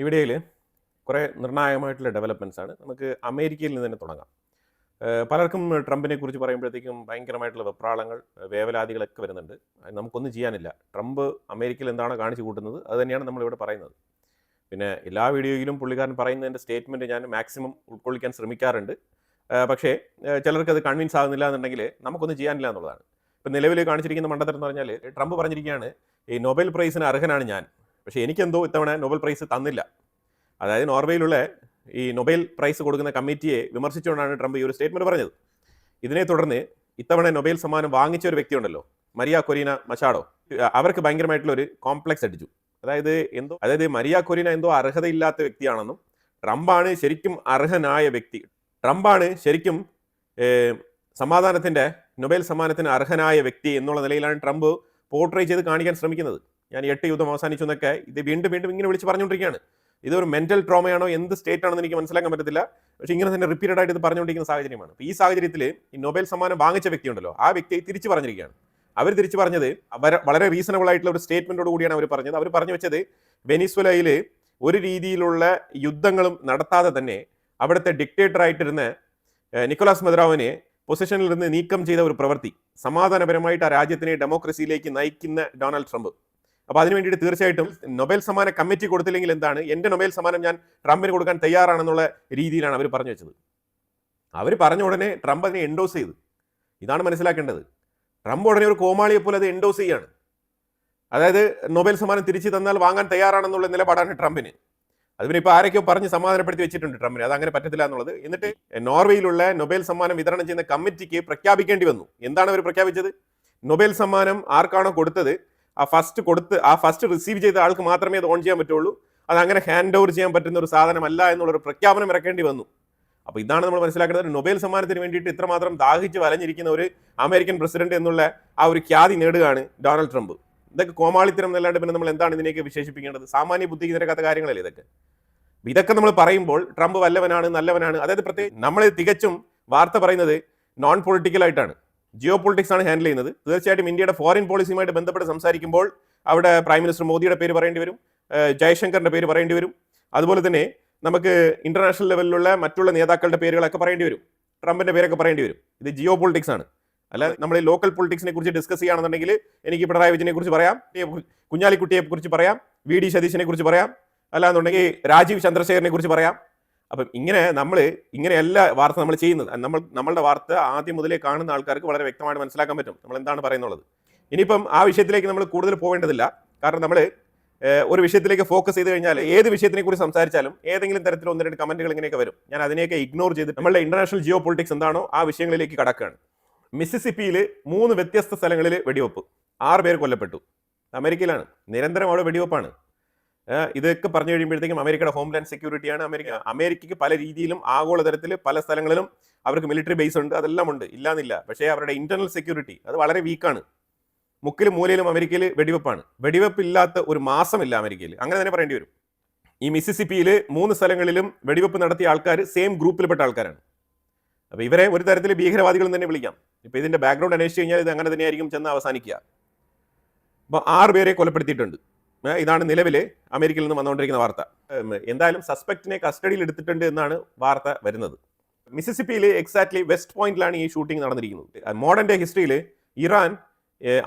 ഇവിടയിൽ കുറേ നിർണായകമായിട്ടുള്ള ഡെവലപ്മെൻറ്റ്സ് ആണ്. നമുക്ക് അമേരിക്കയിൽ നിന്ന് തന്നെ തുടങ്ങാം. പലർക്കും ട്രംപിനെ കുറിച്ച് പറയുമ്പോഴത്തേക്കും ഭയങ്കരമായിട്ടുള്ള വെപ്രാളങ്ങൾ, വേവലാതികളൊക്കെ വരുന്നുണ്ട്. അത് നമുക്കൊന്നും ചെയ്യാനില്ല. ട്രംപ് അമേരിക്കയിൽ എന്താണോ കാണിച്ചു കൂട്ടുന്നത് അത് തന്നെയാണ് നമ്മളിവിടെ പറയുന്നത്. പിന്നെ എല്ലാ വീഡിയോയിലും പുള്ളിക്കാരൻ പറയുന്നതിൻ്റെ സ്റ്റേറ്റ്മെൻറ്റ് ഞാൻ മാക്സിമം ഉൾക്കൊള്ളിക്കാൻ ശ്രമിക്കാറുണ്ട്. പക്ഷേ ചിലർക്ക് അത് കൺവിൻസ് ആകുന്നില്ല എന്നുണ്ടെങ്കിൽ നമുക്കൊന്നും ചെയ്യാനില്ല എന്നുള്ളതാണ്. ഇപ്പം നിലവിൽ കാണിച്ചിരിക്കുന്ന മണ്ടത്തരം എന്ന് പറഞ്ഞാൽ ട്രംപ് പറഞ്ഞിരിക്കുകയാണ് ഈ നൊബേൽ പ്രൈസിന് അർഹനാണ് ഞാൻ, പക്ഷേ എനിക്കെന്തോ ഇത്തവണ നൊബേൽ പ്രൈസ് തന്നില്ല. അതായത് നോർവേയിലുള്ള ഈ നൊബേൽ പ്രൈസ് കൊടുക്കുന്ന കമ്മിറ്റിയെ വിമർശിച്ചുകൊണ്ടാണ് ട്രംപ് ഈ ഒരു സ്റ്റേറ്റ്മെൻറ്റ് പറഞ്ഞത്. ഇതിനെ തുടർന്ന് ഇത്തവണ നൊബേൽ സമ്മാനം വാങ്ങിച്ച ഒരു വ്യക്തിയുണ്ടല്ലോ, മരിയ കൊരീന മച്ചാഡോ, അവർക്ക് ഭയങ്കരമായിട്ടുള്ള ഒരു കോംപ്ലക്സ് അടിച്ചു. അതായത് മരിയ കൊരീന എന്തോ അർഹതയില്ലാത്ത വ്യക്തിയാണെന്നും ട്രംപാണ് ശരിക്കും അർഹനായ വ്യക്തി, ട്രംപാണ് ശരിക്കും സമാധാനത്തിൻ്റെ നൊബേൽ സമ്മാനത്തിന് അർഹനായ വ്യക്തി എന്നുള്ള നിലയിലാണ് ട്രംപ് പോർട്രേ ചെയ്ത് കാണിക്കാൻ ശ്രമിക്കുന്നത്. ഞാൻ 8 യുദ്ധം അവസാനിച്ചു എന്നൊക്കെ ഇത് വീണ്ടും വീണ്ടും ഇങ്ങനെ വിളിച്ച് പറഞ്ഞുകൊണ്ടിരിക്കുകയാണ്. ഇതൊരു മെന്റൽ ട്രോമയാണോ എന്ത് സ്റ്റേറ്റ് ആണെന്ന് എനിക്ക് മനസ്സിലാക്കാൻ പറ്റത്തില്ല. പക്ഷേ ഇങ്ങനെ തന്നെ റിപ്പീറ്റഡ് ആയിട്ട് ഇത് പറഞ്ഞുകൊണ്ടിരിക്കുന്ന സാഹചര്യമാണ്. അപ്പോൾ ഈ സാഹചര്യത്തിൽ ഈ നൊബേൽ സമ്മാനം വാങ്ങിച്ച വ്യക്തിയുണ്ടല്ലോ, ആ വ്യക്തി തിരിച്ചു പറഞ്ഞിരിക്കുകയാണ്. അവർ തിരിച്ചു പറഞ്ഞത് വളരെ റീസണബിൾ ആയിട്ടുള്ള ഒരു സ്റ്റേറ്റ്മെന്റോട് കൂടിയാണ് അവർ പറഞ്ഞത്. അവർ പറഞ്ഞു വെച്ചത് വെനിസ്വലയിൽ ഒരു രീതിയിലുള്ള യുദ്ധങ്ങളും നടത്താതെ തന്നെ അവിടുത്തെ ഡിക്റ്റേറ്ററായിട്ടിരുന്ന നിക്കോളാസ് മദുറോവിനെ പൊസിഷനിൽ നിന്ന് നീക്കം ചെയ്ത ഒരു പ്രവൃത്തി, സമാധാനപരമായിട്ട് ആ രാജ്യത്തിനെ ഡെമോക്രസിയിലേക്ക് നയിക്കുന്ന ഡൊണാൾഡ് ട്രംപ്. അപ്പോൾ അതിന് വേണ്ടിയിട്ട് തീർച്ചയായിട്ടും നൊബേൽ സമ്മാന കമ്മിറ്റി കൊടുത്തില്ലെങ്കിൽ എന്താണ്, എൻ്റെ നൊബേൽ സമ്മാനം ഞാൻ ട്രംപിന് കൊടുക്കാൻ തയ്യാറാണെന്നുള്ള രീതിയിലാണ് അവർ പറഞ്ഞു വെച്ചത്. അവർ പറഞ്ഞ ഉടനെ ട്രംപ് അതിനെ എൻഡോസ് ചെയ്തു. ഇതാണ് മനസ്സിലാക്കേണ്ടത്. ട്രംപ് ഉടനെ ഒരു കോമാളിയെ പോലെ അത് എൻഡോസ് ചെയ്യാണ്. അതായത് നൊബേൽ സമ്മാനം തിരിച്ചു തന്നാൽ വാങ്ങാൻ തയ്യാറാണെന്നുള്ള നിലപാടാണ് ട്രംപിന്. അതിന് ഇപ്പോൾ ആരൊക്കെയോ പറഞ്ഞ് സമാധാനപ്പെടുത്തി വെച്ചിട്ടുണ്ട് ട്രംപിന്, അത് അങ്ങനെ പറ്റത്തില്ല എന്നുള്ളത്. എന്നിട്ട് നോർവേയിലുള്ള നൊബേൽ സമ്മാനം വിതരണം ചെയ്യുന്ന കമ്മിറ്റിക്ക് പ്രഖ്യാപിക്കേണ്ടി വന്നു. എന്താണ് അവർ പ്രഖ്യാപിച്ചത്? നൊബേൽ സമ്മാനം ആർക്കാണോ കൊടുത്തത് ആ ഫസ്റ്റ് റിസീവ് ചെയ്ത ആൾക്ക് മാത്രമേ അത് ഓൺ ചെയ്യാൻ പറ്റുള്ളൂ. അത് അങ്ങനെ ഹാൻഡ് ഓവർ ചെയ്യാൻ പറ്റുന്ന ഒരു സാധനമല്ല എന്നുള്ളൊരു പ്രഖ്യാപനം ഇറക്കേണ്ടി വന്നു. അപ്പോൾ ഇതാണ് നമ്മൾ മനസ്സിലാക്കേണ്ടത്. നൊബേൽ സമ്മാനത്തിന് വേണ്ടിയിട്ട് ഇത്രമാത്രം ദാഹിച്ച് വലഞ്ഞിരിക്കുന്ന ഒരു അമേരിക്കൻ പ്രസിഡന്റ് എന്നുള്ള ആ ഒരു ഖ്യാതി നേടുകയാണ് ഡൊണാൾഡ് ട്രംപ്. ഇതൊക്കെ കോമാളിത്തരം എന്നല്ലാണ്ട് പിന്നെ നമ്മൾ എന്താണ് ഇതിനെയൊക്കെ വിശേഷിപ്പിക്കേണ്ടത്? സാമാന്യ ബുദ്ധിക്ക് നിരക്കാത്ത കാര്യങ്ങളല്ലേ ഇതൊക്കെ നമ്മൾ പറയുമ്പോൾ ട്രംപ് വല്ലവനാണ്, നല്ലവനാണ്. അതായത് പ്രത്യേകിച്ച് നമ്മൾ തികച്ചും വാർത്ത പറയുന്നത് നോൺ പൊളിറ്റിക്കൽ ആയിട്ടാണ്, ജിയോ പൊളിറ്റിക്സ് ആണ് ഹാൻഡിൽ ചെയ്യുന്നത്. തീർച്ചയായിട്ടും ഇന്ത്യയുടെ ഫോറിൻ പോളിസിയുമായിട്ട് ബന്ധപ്പെട്ട് സംസാരിക്കുമ്പോൾ അവിടെ പ്രൈം മിനിസ്റ്റർ മോദിയുടെ പേര് പറയേണ്ടി വരും, ജയശങ്കറിന്റെ പേര് പറയേണ്ടി വരും. അതുപോലെ തന്നെ നമുക്ക് ഇന്റർനാഷണൽ ലെവലിലുള്ള മറ്റുള്ള നേതാക്കളുടെ പേരുകളൊക്കെ പറയേണ്ടി വരും, ട്രംപിന്റെ പേരൊക്കെ പറയേണ്ടി വരും. ഇത് ജിയോ പൊളിറ്റിക്സ് ആണ്. അല്ല നമ്മൾ ലോക്കൽ പൊളിറ്റിക്സിനെ കുറിച്ച് ഡിസ്കസ് ചെയ്യുകയാണെന്നുണ്ടെങ്കിൽ എനിക്ക് പിണറായി വിജയനെ കുറിച്ച് പറയാം, കുഞ്ഞാലിക്കുട്ടിയെ കുറിച്ച് പറയാം, VD സതീശനെ കുറിച്ച് പറയാം, അല്ലാന്നുണ്ടെങ്കിൽ രാജീവ് ചന്ദ്രശേഖരനെ കുറിച്ച് പറയാം. അപ്പം ഇങ്ങനെ എല്ലാ വാർത്ത നമ്മൾ ചെയ്യുന്നത്, നമ്മളുടെ വാർത്ത ആദ്യം മുതലേ കാണുന്ന ആൾക്കാർക്ക് വളരെ വ്യക്തമായിട്ട് മനസ്സിലാക്കാൻ പറ്റും നമ്മൾ എന്താണ് പറയുന്നുള്ളത്. ഇനിയിപ്പം ആ വിഷയത്തിലേക്ക് നമ്മൾ കൂടുതൽ പോകേണ്ടതില്ല. കാരണം നമ്മൾ ഒരു വിഷയത്തിലേക്ക് ഫോക്കസ് ചെയ്ത് കഴിഞ്ഞാൽ ഏത് വിഷയത്തിനെ കുറിച്ച് സംസാരിച്ചാലും ഏതെങ്കിലും തരത്തിൽ 1-2 കമന്റുകൾ ഇങ്ങനെയൊക്കെ വരും. ഞാൻ അതിനെയൊക്കെ ഇഗ്നോർ ചെയ്ത് നമ്മളുടെ ഇന്റർനാഷണൽ ജിയോ പൊളിറ്റിക്സ് എന്താണോ ആ വിഷയങ്ങളിലേക്ക് കടക്കുകയാണ്. മിസിസിപ്പിയിൽ 3 വ്യത്യസ്ത സ്ഥലങ്ങളിൽ വെടിവെപ്പ്, 6 പേർ കൊല്ലപ്പെട്ടു. അമേരിക്കയിലാണ്, നിരന്തരം അവിടെ വെടിവെപ്പാണ്. ഇതൊക്കെ പറഞ്ഞു കഴിയുമ്പോഴത്തേക്കും അമേരിക്കയുടെ ഹോംലാൻഡ് സെക്യൂരിറ്റിയാണ്. അമേരിക്കയ്ക്ക് പല രീതിയിലും ആഗോളതലത്തിൽ പല സ്ഥലങ്ങളിലും അവർക്ക് മിലിറ്ററി ബേസ് ഉണ്ട്, അതെല്ലാം ഉണ്ട്, ഇല്ലാന്നില്ല. പക്ഷേ അവരുടെ ഇന്റർണൽ സെക്യൂരിറ്റി അത് വളരെ വീക്കാണ്. മുക്കിലും മൂലയിലും അമേരിക്കയിൽ വെടിവെപ്പാണ്. വെടിവെപ്പില്ലാത്ത ഒരു മാസമില്ല അമേരിക്കയിൽ, അങ്ങനെ തന്നെ പറയേണ്ടി വരും. ഈ മിസിസിപ്പിയിൽ 3 സ്ഥലങ്ങളിലും വെടിവെപ്പ് നടത്തിയ ആൾക്കാർ സെയിം ഗ്രൂപ്പിൽപ്പെട്ട ആൾക്കാരാണ്. അപ്പോൾ ഇവരെ ഒരു തരത്തിൽ ഭീകരവാദികൾ തന്നെ വിളിക്കാം. ഇപ്പോൾ ഇതിന്റെ ബാക്ക്ഗ്രൗണ്ട് അന്വേഷിച്ച് കഴിഞ്ഞാൽ ഇത് അങ്ങനെ തന്നെയായിരിക്കും ചെന്ന് അവസാനിക്കുക. അപ്പോൾ 6 പേരെ കൊലപ്പെടുത്തിയിട്ടുണ്ട്. ഇതാണ് നിലവിൽ അമേരിക്കയിൽ നിന്ന് വന്നുകൊണ്ടിരിക്കുന്ന വാർത്ത. എന്തായാലും സസ്പെക്റ്റിനെ കസ്റ്റഡിയിൽ എടുത്തിട്ടുണ്ട് എന്നാണ് വാർത്ത വരുന്നത്. മിസിസിപ്പിയിൽ എക്സാക്ട്ലി വെസ്റ്റ് പോയിന്റിലാണ് ഈ ഷൂട്ടിംഗ് നടന്നിരിക്കുന്നത്. മോഡേൺ ഡേ ഹിസ്റ്ററിയിൽ ഇറാൻ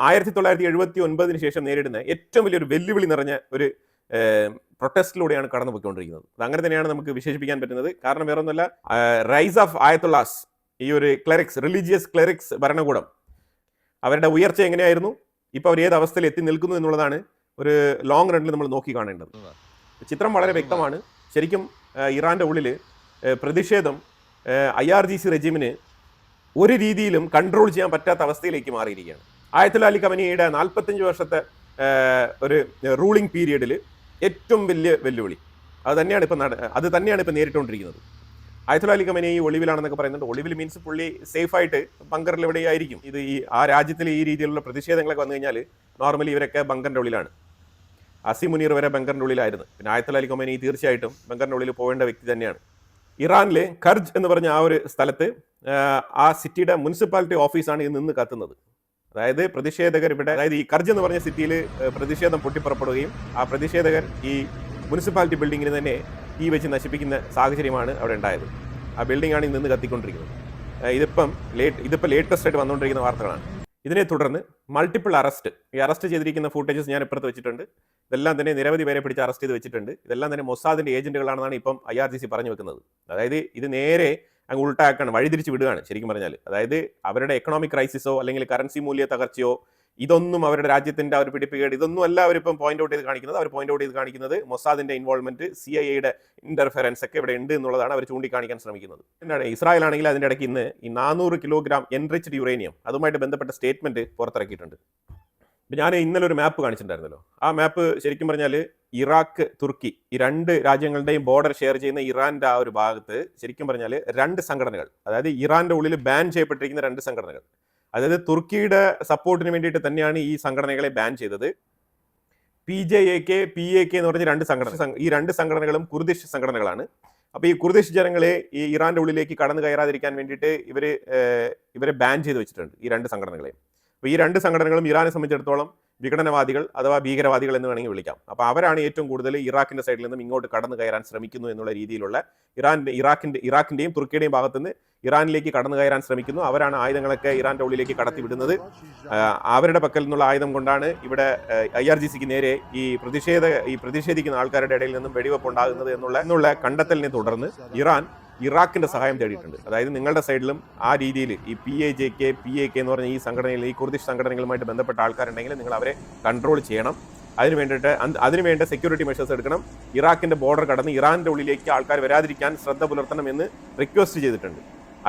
1979 ശേഷം നേരിടുന്ന ഏറ്റവും വലിയൊരു വെല്ലുവിളി നിറഞ്ഞ ഒരു പ്രൊട്ടസ്റ്റിലൂടെയാണ് കടന്നു പോയിക്കൊണ്ടിരിക്കുന്നത്. അത് അങ്ങനെ തന്നെയാണ് നമുക്ക് വിശേഷിപ്പിക്കാൻ പറ്റുന്നത്. കാരണം വേറെ ഒന്നുമല്ല, റൈസ് ഓഫ് ആയത്തുള്ളാസ്, ഈ ഒരു റിലീജിയസ് ക്ലെറിക്സ് ഭരണകൂടം, അവരുടെ ഉയർച്ച എങ്ങനെയായിരുന്നു, ഇപ്പോൾ അവർ ഏത് അവസ്ഥയിൽ എത്തി നിൽക്കുന്നു എന്നുള്ളതാണ് ഒരു ലോങ് റണ്ണിൽ നമ്മൾ നോക്കി കാണേണ്ടത്. ചിത്രം വളരെ വ്യക്തമാണ്. ശരിക്കും ഇറാന്റെ ഉള്ളിൽ പ്രതിഷേധം IRGC റെജിമിന് ഒരു രീതിയിലും കൺട്രോൾ ചെയ്യാൻ പറ്റാത്ത അവസ്ഥയിലേക്ക് മാറിയിരിക്കുകയാണ്. ആയത്തുള്ള അലി ഖമനിയുടെ 45 വർഷത്തെ ഒരു റൂളിംഗ് പീരീഡിൽ ഏറ്റവും വലിയ വെല്ലുവിളി അത് തന്നെയാണ് ഇപ്പം നേരിട്ടുകൊണ്ടിരിക്കുന്നത്. ആയത്തുള്ള അലി ഖമനി ഈ ഒളിവിലാണെന്നൊക്കെ പറയുന്നുണ്ട്. ഒളിവിൽ മീൻസ് പുള്ളി സേഫായിട്ട് ബങ്കറിൽ എവിടെയായിരിക്കും. ആ രാജ്യത്തിൽ ഈ രീതിയിലുള്ള പ്രതിഷേധങ്ങളൊക്കെ വന്നു കഴിഞ്ഞാൽ നോർമലി ഇവരൊക്കെ ബങ്കറിൻ്റെ ഉള്ളിലാണ്. അസി മുനീർ വരെ ബങ്കറിൻ്റെ ഉള്ളിലായിരുന്നു. പിന്നെ ആയത്തുള്ള അലി ഖമനി തീർച്ചയായിട്ടും ബങ്കറിൻ്റെ ഉള്ളിൽ പോകേണ്ട വ്യക്തി തന്നെയാണ്. ഇറാനിലെ ഖർജ് എന്ന് പറഞ്ഞ ആ ഒരു സ്ഥലത്ത് ആ സിറ്റിയുടെ മുനിസിപ്പാലിറ്റി ഓഫീസാണ് ഇത് നിന്ന് കത്തുന്നത്. അതായത് പ്രതിഷേധകർ ഇവിടെ, അതായത് ഈ ഖർജ് എന്ന് പറഞ്ഞ സിറ്റിയിൽ പ്രതിഷേധം പൊട്ടിപ്പുറപ്പെടുകയും ആ പ്രതിഷേധകർ ഈ മുനിസിപ്പാലിറ്റി ബിൽഡിങ്ങിന് തന്നെ തീ വെച്ച് നശിപ്പിക്കുന്ന സാഹചര്യമാണ് അവിടെ ഉണ്ടായത്. ആ ബിൽഡിംഗാണ് ഇന്ന് നിന്ന് കത്തിക്കൊണ്ടിരിക്കുന്നത്. ഇതിപ്പോൾ ലേറ്റസ്റ്റ് ആയിട്ട് വന്നുകൊണ്ടിരിക്കുന്ന വാർത്തകളാണ്. ഇതിനെ തുടർന്ന് മൾട്ടിപ്പിൾ അറസ്റ്റ്, ഈ അറസ്റ്റ് ചെയ്തിരിക്കുന്ന ഫൂട്ടേജസ് ഞാൻ ഇപ്പുറത്ത് വെച്ചിട്ടുണ്ട്. ഇതെല്ലാം തന്നെ നിരവധി പേരെ പിടിച്ച് അറസ്റ്റ് ചെയ്ത് വെച്ചിട്ടുണ്ട്. ഇതെല്ലാം തന്നെ മൊസാദിന്റെ ഏജന്റുകളാണെന്നാണ് ഇപ്പം IRGC പറഞ്ഞു വെക്കുന്നത്. അതായത് ഇത് നേരെ അങ്ങ് ഉൾട്ടാക്കാണ്, വഴിതിരിച്ച് വിടുകയാണ് ശരിക്കും പറഞ്ഞാൽ. അതായത് അവരുടെ എക്കണോമിക് ക്രൈസിസോ അല്ലെങ്കിൽ കറൻസി മൂല്യ തകർച്ചയോ ഇതൊന്നും അവരുടെ രാജ്യത്തിന്റെ അവർ പിടിപ്പുകേട് ഇതൊന്നും അല്ല അവരിപ്പം പോയിന്റ് ഔട്ട് ചെയ്ത് കാണിക്കുന്നത്. അവർ പോയിന്റ് ഔട്ട് ചെയ്ത് കാണിക്കുന്നത് മൊസാദിന്റെ ഇൻവോൾവ്മെന്റ്, CIA ഇന്റർഫെറൻസ് ഒക്കെ ഇവിടെ ഉണ്ട് എന്നുള്ളതാണ് അവർ ചൂണ്ടിക്കാണിക്കാൻ ശ്രമിക്കുന്നത്. എന്താണ് ഇസ്രായേൽ ആണെങ്കിൽ അതിന്റെ ഇടയ്ക്ക് ഇന്ന് ഈ 400 കിലോഗ്രാം എൻറിച്ച്ഡ് യുറേനിയം അതുമായിട്ട് ബന്ധപ്പെട്ട സ്റ്റേറ്റ്മെന്റ് പുറത്തിറക്കിയിട്ടുണ്ട്. ഇപ്പം ഞാൻ ഇന്നലെ ഒരു മാപ്പ് കാണിച്ചിട്ടുണ്ടായിരുന്നല്ലോ. ആ മാപ്പ് ശരിക്കും പറഞ്ഞാൽ ഇറാഖ്, തുർക്കി ഈ രണ്ട് രാജ്യങ്ങളുടെയും ബോർഡർ ഷെയർ ചെയ്യുന്ന ഇറാന്റെ ആ ഒരു ഭാഗത്ത് ശരിക്കും പറഞ്ഞാൽ രണ്ട് സംഘടനകൾ, അതായത് ഇറാന്റെ ഉള്ളിൽ ബാൻ ചെയ്യപ്പെട്ടിരിക്കുന്ന രണ്ട് സംഘടനകൾ, അതായത് തുർക്കിയുടെ സപ്പോർട്ടിന് വേണ്ടിയിട്ട് തന്നെയാണ് ഈ സംഘടനകളെ ബാൻ ചെയ്തത്. PJAK, PAK എന്ന് പറഞ്ഞ രണ്ട് സംഘടന, ഈ രണ്ട് സംഘടനകളും കുർദിഷ് സംഘടനകളാണ്. അപ്പോൾ ഈ കുർദിഷ് ജനങ്ങളെ ഈ ഇറാന്റെ ഉള്ളിലേക്ക് കടന്നു കയറാതിരിക്കാൻ വേണ്ടിയിട്ട് ഇവരെ ബാൻ ചെയ്ത് വെച്ചിട്ടുണ്ട്, ഈ രണ്ട് സംഘടനകളെയും. അപ്പോൾ ഈ രണ്ട് സംഘടനകളും ഇറാനെ സംബന്ധിച്ചിടത്തോളം വിഘടനവാദികൾ അഥവാ ഭീകരവാദികൾ എന്ന് വേണമെങ്കിൽ വിളിക്കാം. അപ്പോൾ അവരാണ് ഏറ്റവും കൂടുതൽ ഇറാഖിന്റെ സൈഡിൽ നിന്നും ഇങ്ങോട്ട് കടന്നു കയറാൻ ശ്രമിക്കുന്നു എന്നുള്ള രീതിയിലുള്ള ഇറാഖിന്റെയും തുർക്കിയുടെയും ഭാഗത്തുനിന്ന് ഇറാനിലേക്ക് കടന്നു കയറാൻ ശ്രമിക്കുന്നു. അവരാണ് ആയുധങ്ങളൊക്കെ ഇറാന്റെ ഉള്ളിലേക്ക് കടത്തി വിടുന്നത്. അവരുടെ പക്കൽ നിന്നുള്ള ആയുധം കൊണ്ടാണ് ഇവിടെ IRGCക്ക് നേരെ ഈ പ്രതിഷേധിക്കുന്ന ആൾക്കാരുടെ ഇടയിൽ നിന്നും വെടിവെപ്പ് ഉണ്ടാകുന്നത് എന്നുള്ള കണ്ടെത്തലിനെ തുടർന്ന് ഇറാഖിന്റെ സഹായം തേടിയിട്ടുണ്ട്. അതായത് നിങ്ങളുടെ സൈഡിലും ആ രീതിയിൽ ഈ PAJK, PAK എന്ന് പറഞ്ഞ ഈ സംഘടനയിൽ, ഈ കുർദിഷ് സംഘടനകളുമായിട്ട് ബന്ധപ്പെട്ട ആൾക്കാരുണ്ടെങ്കിൽ നിങ്ങൾ അവരെ കൺട്രോൾ ചെയ്യണം. അതിനുവേണ്ട സെക്യൂരിറ്റി മെഷേഴ്സ് എടുക്കണം. ഇറാഖിന്റെ ബോർഡർ കടന്ന് ഇറാന്റെ ഉള്ളിലേക്ക് ആൾക്കാർ വരാതിരിക്കാൻ ശ്രദ്ധ പുലർത്തണം എന്ന് റിക്വസ്റ്റ് ചെയ്തിട്ടുണ്ട്.